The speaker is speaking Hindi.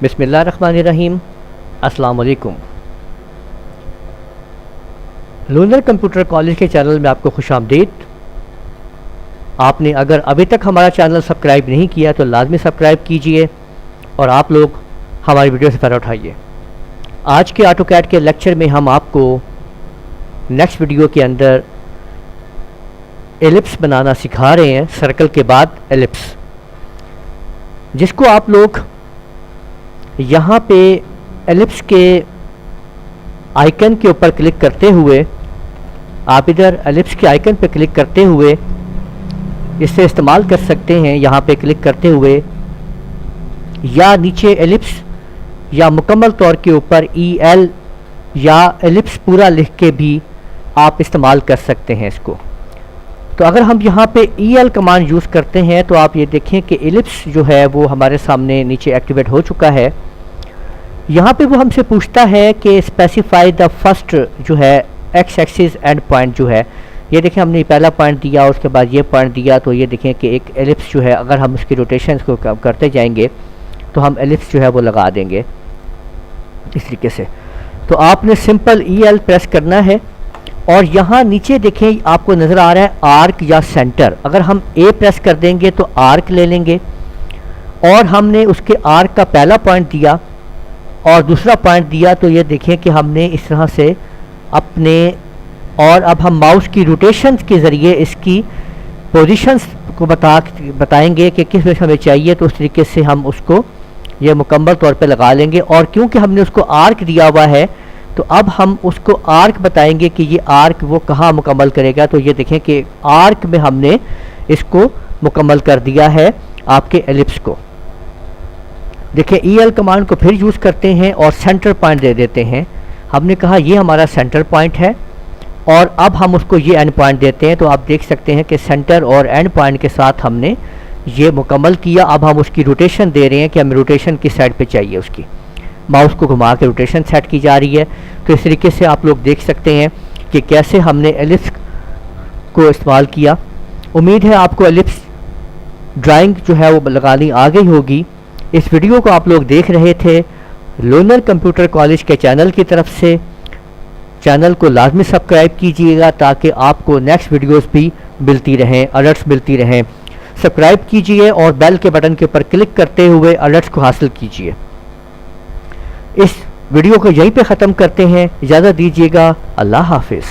बिस्मिल्लाहिर्रहमानिर्रहीम। अस्सलाम वालेकुम। लूनर कंप्यूटर कॉलेज के चैनल में आपको खुशामदीद। आपने अगर अभी तक हमारा चैनल सब्सक्राइब नहीं किया तो लाजमी सब्सक्राइब कीजिए और आप लोग हमारी वीडियो से फ़ायदा उठाइए। आज के ऑटोकैड के लेक्चर में हम आपको नेक्स्ट वीडियो के अंदर एलिप्स बनाना सिखा रहे हैं, सर्कल के बाद एलिप्स, जिसको आप लोग यहाँ पे एलिप्स के आइकन के ऊपर क्लिक करते हुए, आप इधर एलिप्स के आइकन पे क्लिक करते हुए इससे इस्तेमाल कर सकते हैं। यहाँ पे क्लिक करते हुए या नीचे एलिप्स या मुकम्मल तौर के ऊपर EL या एलिप्स पूरा लिख के भी आप इस्तेमाल कर सकते हैं इसको। तो अगर हम यहाँ पे EL कमांड यूज़ करते हैं तो आप ये देखें कि एलिप्स जो है वो हमारे सामने नीचे एक्टिवेट हो चुका है। यहाँ पे वो हमसे पूछता है कि स्पेसिफाई द फर्स्ट जो है एक्स एक्सिस एंड पॉइंट जो है, ये देखें हमने पहला पॉइंट दिया, उसके बाद ये पॉइंट दिया, तो ये देखें कि एक एलिप्स जो है अगर हम उसकी रोटेशन को करते जाएंगे तो हम एलिप्स जो है वो लगा देंगे इस तरीके से। तो आपने सिंपल EL प्रेस करना है और यहाँ नीचे देखें आपको नज़र आ रहा है आर्क या सेंटर। अगर हम A प्रेस कर देंगे तो आर्क ले लेंगे और हमने उसके आर्क का पहला पॉइंट दिया और दूसरा पॉइंट दिया, तो ये देखें कि हमने इस तरह से अपने, और अब हम माउस की रोटेशन के ज़रिए इसकी पोजीशंस को बताएंगे कि किस वजह हमें चाहिए, तो उस तरीके से हम उसको ये मुकम्मल तौर पे लगा लेंगे। और क्योंकि हमने उसको आर्क दिया हुआ है तो अब हम उसको आर्क बताएंगे कि ये आर्क वो कहाँ मुकम्मल करेगा। तो ये देखें कि आर्क में हमने इसको मुकम्मल कर दिया है आपके एलिप्स को। देखें EL कमांड को फिर यूज़ करते हैं और सेंटर पॉइंट दे देते हैं। हमने कहा ये हमारा सेंटर पॉइंट है और अब हम उसको ये एंड पॉइंट देते हैं। तो आप देख सकते हैं कि सेंटर और एंड पॉइंट के साथ हमने ये मुकम्मल किया। अब हम उसकी रोटेशन दे रहे हैं कि हमें रोटेशन किस साइड पे चाहिए, उसकी माउस को घुमा के रोटेशन सेट की जा रही है। तो इस तरीके से आप लोग देख सकते हैं कि कैसे हमने एलिप्स को इस्तेमाल किया। उम्मीद है आपको एलिप्स ड्राइंग जो है वो लगानी आ गई होगी। इस वीडियो को आप लोग देख रहे थे लूनर कंप्यूटर कॉलेज के चैनल की तरफ से। चैनल को लाजमी सब्सक्राइब कीजिएगा ताकि आपको नेक्स्ट वीडियोस भी मिलती रहें, अलर्ट्स मिलती रहें। सब्सक्राइब कीजिए और बेल के बटन के ऊपर क्लिक करते हुए अलर्ट्स को हासिल कीजिए। इस वीडियो को यहीं पे ख़त्म करते हैं, इजाज़त दीजिएगा। अल्लाह हाफिज़।